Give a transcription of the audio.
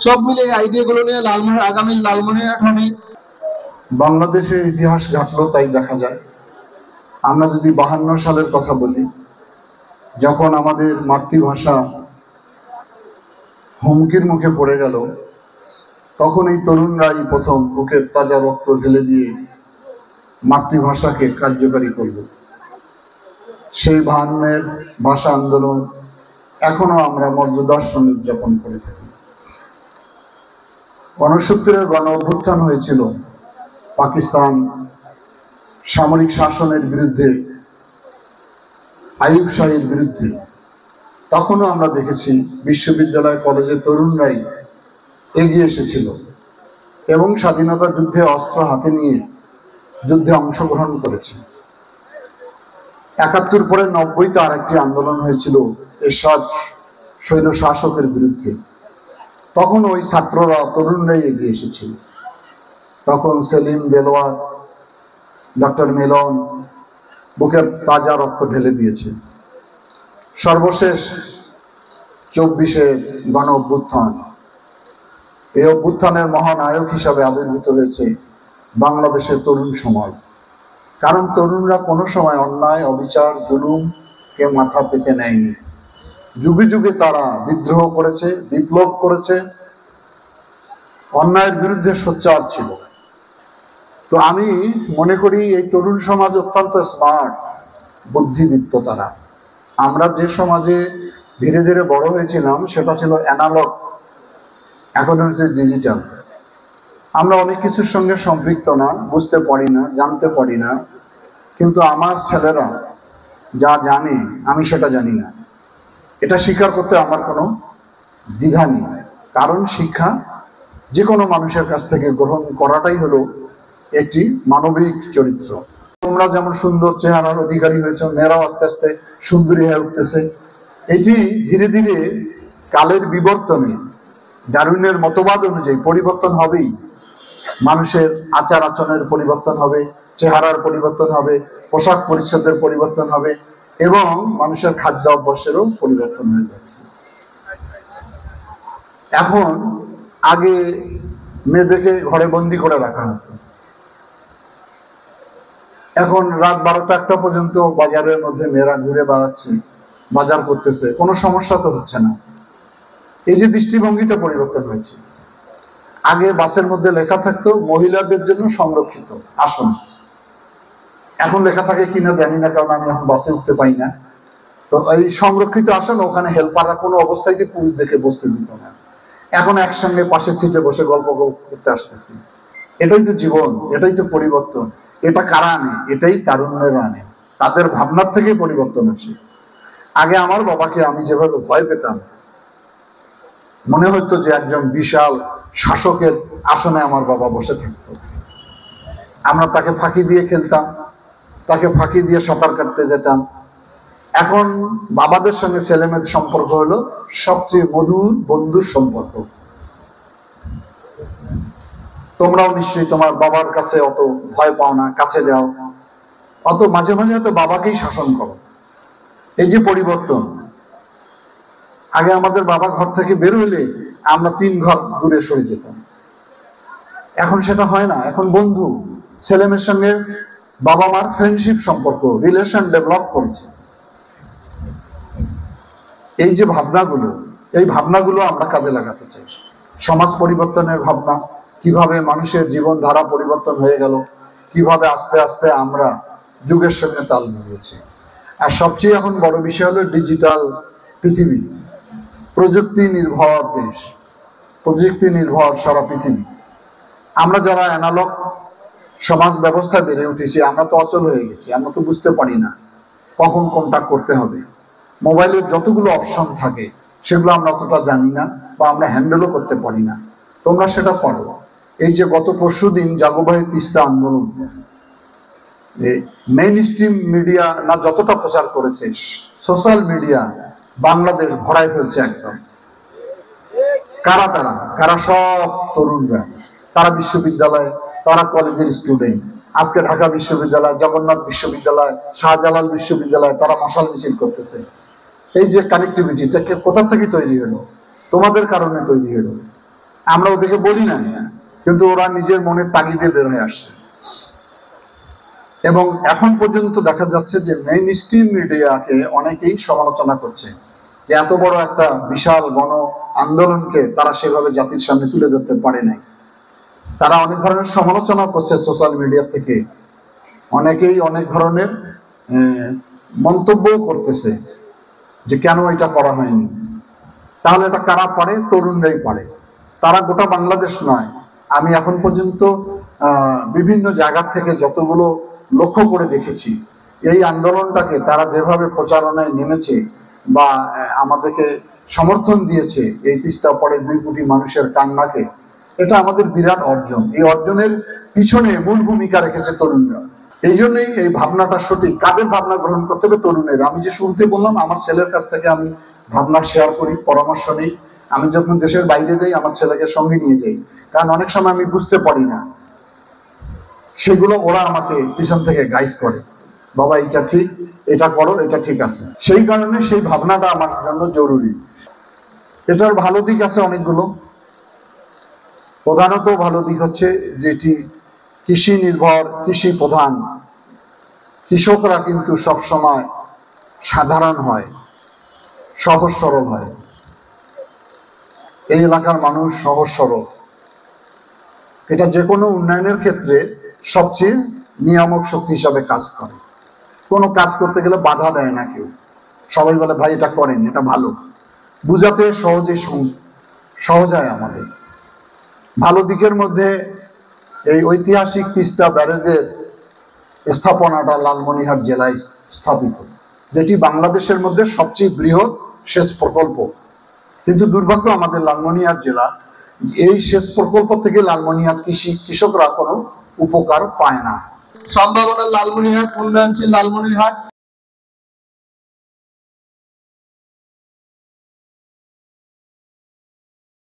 সব মিলে এই আইডিয়াগুলো নিয়ে আগামী লালমনিরহাট হবে। বাংলাদেশের ইতিহাস ঘাটলো তাই দেখা যায়। আমরা যদি 52 সালের কথা বলি, যখন আমাদের মাতৃভাষা হুমকির মুখে পড়ে গেল, তখন এই তরুণরাই প্রথম বুকের তাজা রক্ত ঢেলে দিয়ে মাতৃভাষাকে কার্যকারী করল। সেই 52-এর ভাষা আন্দোলন এখনো আমরা মর্যাদার সঙ্গে উদযাপন করে থাকি। 69-এর গণ অভ্যুত্থান হয়েছিল পাকিস্তান সামরিক শাসনের বিরুদ্ধে, আইয়ুব শাহীর বিরুদ্ধে। তখনও আমরা দেখেছি বিশ্ববিদ্যালয় কলেজের তরুণরাই এগিয়ে এসেছিল এবং স্বাধীনতা যুদ্ধে অস্ত্র হাতে নিয়ে যুদ্ধে অংশগ্রহণ করেছে। 71 পরে 90-তে আরেকটি আন্দোলন হয়েছিল এরশাদ স্বৈর শাসকের বিরুদ্ধে। তখন ওই ছাত্ররা তরুণরাই এগিয়ে এসেছিল। তখন সেলিম, দেলোয়ার, ডক্টর মিলন বুকের তাজা রক্ত ঢেলে দিয়েছে। সর্বশেষ 24-এর গণ অভ্যুত্থান, এই অভ্যুত্থানের মহানায়ক হিসাবে আবির্ভূত হয়েছে বাংলাদেশের তরুণ সমাজ। কারণ তরুণরা কোনো সময় অন্যায়, অবিচার, জুলুমকে মাথা পেতে নেয়নি। যুগে যুগে তারা বিদ্রোহ করেছে, বিপ্লব করেছে, অন্যায়ের বিরুদ্ধে সোচ্চার ছিল। তো আমি মনে করি এই তরুণ সমাজ অত্যন্ত স্মার্ট, বুদ্ধিদীপ্ত তারা। আমরা যে সমাজে ধীরে ধীরে বড় হয়েছিলাম সেটা ছিল অ্যানালগ, এখন হচ্ছে ডিজিটাল। আমরা অনেক কিছুর সঙ্গে সম্পৃক্ত না, বুঝতে পারি না, জানতে পারি না। কিন্তু আমার ছেলেরা যা জানে আমি সেটা জানি না, এটা স্বীকার করতে আমার কোনো দ্বিধা নেই। কারণ শিক্ষা যে কোনো মানুষের কাছ থেকে গ্রহণ করাটাই হলো একটি মানবিক চরিত্র। তোমরা যেমন সুন্দর চেহারার অধিকারী হয়েছ, মেয়েরাও আস্তে আস্তে সুন্দরী হয়ে উঠতেছে। এটি ধীরে ধীরে কালের বিবর্তনে, ডারউইনের মতবাদ অনুযায়ী পরিবর্তন হবেই। মানুষের আচার আচরণের পরিবর্তন হবে, চেহারার পরিবর্তন হবে, পোশাক পরিচ্ছদের পরিবর্তন হবে এবং মানুষের খাদ্য অভ্যাসেরও পরিবর্তন হয়ে যাচ্ছে। এখন আগে মেয়েদেরকে ঘরে বন্দি করে রাখা হতো, এখন রাত 12টা-1টা পর্যন্ত বাজারের মধ্যে মেয়েরা ঘুরে বেড়াচ্ছে, বাজার করতেছে, কোনো সমস্যা তো হচ্ছে না। এই যে দৃষ্টিভঙ্গিটা পরিবর্তন হয়েছে। আগে বাসের মধ্যে লেখা থাকতো মহিলাদের জন্য সংরক্ষিত আসন, এখন লেখা থাকে কিনা জানি না, কারণ আমি এখন বাসে উঠতে পাই না। তো এই সংরক্ষিত আসন, ওখানে হেল্পাররা কোনো অবস্থায় পুরুষদেরকে বসতে দিত না। এখন একসঙ্গে পাশের সিটে বসে গল্প করতে আসতেছি। এটাই তো জীবন, এটাই তো পরিবর্তন। এটা কারা আনে? এটাই তারুণ্যেরা আনে, তাদের ভাবনার থেকে পরিবর্তন আসে। আগে আমার বাবাকে আমি যেভাবে ভয় পেতাম, মনে হতো যে একজন বিশাল শাসকের আসনে আমার বাবা বসে থাকতো। আমরা তাকে ফাঁকি দিয়ে খেলতাম, তাকে ফাঁকি দিয়ে সাঁতার কাটতে যেতাম। এখন বাবাদের সঙ্গে ছেলেমেয়েদের সম্পর্ক হলো সবচেয়ে মধুর বন্ধুর সম্পর্ক। তোমরাও নিশ্চয়ই তোমার বাবার কাছে অত ভয় পাও না, কাছে যাও, অত মাঝে মাঝে হয়তো বাবাকেই শাসন করো। এই যে পরিবর্তন, আগে আমাদের বাবা ঘর থেকে বের হইলে আমরা 3 ঘর দূরে সরে যেতাম, এখন সেটা হয় না। এখন বন্ধু, ছেলেমেয়ের সঙ্গে বাবা মার ফ্রেন্ডশিপ সম্পর্ক, রিলেশন ডেভেলপ করেছে। এই যে ভাবনাগুলো, এই ভাবনাগুলো আমরা কাজে লাগাতে চাই। সমাজ পরিবর্তনের ভাবনা, কিভাবে মানুষের জীবনধারা পরিবর্তন হয়ে গেল, কিভাবে আস্তে আস্তে আমরা যুগের সঙ্গে তাল মিলিয়েছি। আর সবচেয়ে এখন বড় বিষয় হলো ডিজিটাল পৃথিবী, প্রযুক্তি নির্ভর দেশ, প্রযুক্তি নির্ভর সারা পৃথিবী। আমরা যারা অ্যানালগ সমাজ ব্যবস্থায় বেড়ে উঠেছি, আমরা তো অচল হয়ে গেছি, আমরা তো বুঝতে পারি না কখন কোনটা করতে হবে। মোবাইলের যতগুলো অপশন থাকে সেগুলো আমরা অতটা জানি না বা আমরা হ্যান্ডেলও করতে পারি না। তোমরা সেটা পারো। এই যে গত পরশুদিন জাগোভাই তিস্তা আন্দোলন, মেইন স্ট্রিম মিডিয়া না যতটা প্রচার করেছে, সোশ্যাল মিডিয়া বাংলাদেশ ভরাই ফেলছে একদম। কারা তারা? কারা? সব তরুণরা। তারা বিশ্ববিদ্যালয়, তারা কলেজের স্টুডেন্ট। আজকে ঢাকা বিশ্ববিদ্যালয়, জগন্নাথ বিশ্ববিদ্যালয়, শাহজালাল বিশ্ববিদ্যালয় তারা মশাল মিছিল করতেছে। এই যে কানেক্টিভিটি, কোথা থেকে তৈরি হলো? তোমাদের কারণে তৈরি হলো। আমরা ওদেরকে বলি না, কিন্তু ওরা নিজের মনের তাগিদে বের হয়ে আসছে। এবং এখন পর্যন্ত দেখা যাচ্ছে যে মেইন স্ট্রিম মিডিয়াকে অনেকেই সমালোচনা করছে, যে এত বড় একটা বিশাল গণ আন্দোলনকে তারা সেভাবে জাতির সামনে তুলে ধরতে পারে নাই। তারা অনেক ধরনের সমালোচনা করছে সোশ্যাল মিডিয়া থেকে, অনেকেই অনেক ধরনের মন্তব্যও করতেছে যে কেন এটা করা হয়নি। তাহলে এটা কারা পারে? তরুণরাই পারে। তারা গোটা বাংলাদেশ নয়। আমি এখন পর্যন্ত বিভিন্ন জায়গা থেকে যতগুলো লক্ষ্য করে দেখেছি, এই আন্দোলনটাকে তারা যেভাবে প্রচারণায় নেমেছে বা আমাদেরকে সমর্থন দিয়েছে, এই তিস্তা পরে 2 কোটি মানুষের কান্নাকে, এটা আমাদের বিরাট অর্জন। এই অর্জনের পিছনে মূল ভূমিকা রেখেছে তরুণরা। এই জন্যই এই ভাবনাটা সঠিক। কাদের ভাবনা গ্রহণ করতে হবে? তরুণের। আমি যে শুরুতে বললাম, আমার ছেলের কাছ থেকে আমি ভাবনা শেয়ার করি, পরামর্শ নিই। আমি যখন দেশের বাইরে যাই আমার ছেলেকে সঙ্গে নিয়ে যাই, কারণ অনেক সময় আমি বুঝতে পারি না, সেগুলো ওরা আমাকে পিছন থেকে গাইড করে, বাবা এটা ঠিক, এটা করো, এটা ঠিক আছে। সেই কারণে সেই ভাবনাটা আমার জন্য জরুরি। এটার ভালো দিক আছে অনেকগুলো। প্রধানত ভালো দিক হচ্ছে যেটি কৃষি নির্ভর, কৃষি প্রধান। কৃষকরা কিন্তু সবসময় সাধারণ হয়, সহজ সরল হয়। এই এলাকার মানুষ সহজ সরল। এটা যে কোনো উন্নয়নের ক্ষেত্রে সবচেয়ে নিয়ামক শক্তি হিসাবে কাজ করে। কোনো কাজ করতে গেলে বাধা দেয় না কেউ। সবাই বলে ভাই এটা করেন, এটা ভালো। বুঝাতে সহজ হয় আমাদের। ভালো দিকের মধ্যে এই ঐতিহাসিক তিস্তা ব্যারেজের স্থাপনাটা লালমনিরহাট জেলায় স্থাপিত, যেটি বাংলাদেশের মধ্যে সবচেয়ে বৃহৎ সেচ প্রকল্প। কিন্তু দুর্ভাগ্য আমাদের লালমনিরহাট জেলা, এই সেচ প্রকল্প থেকে লালমনিরহাট কৃষকরা কোনো উপকার পায় না। সম্ভাবনা লালমনিরহাট, উন্নয়নশীল লালমনিরহাট।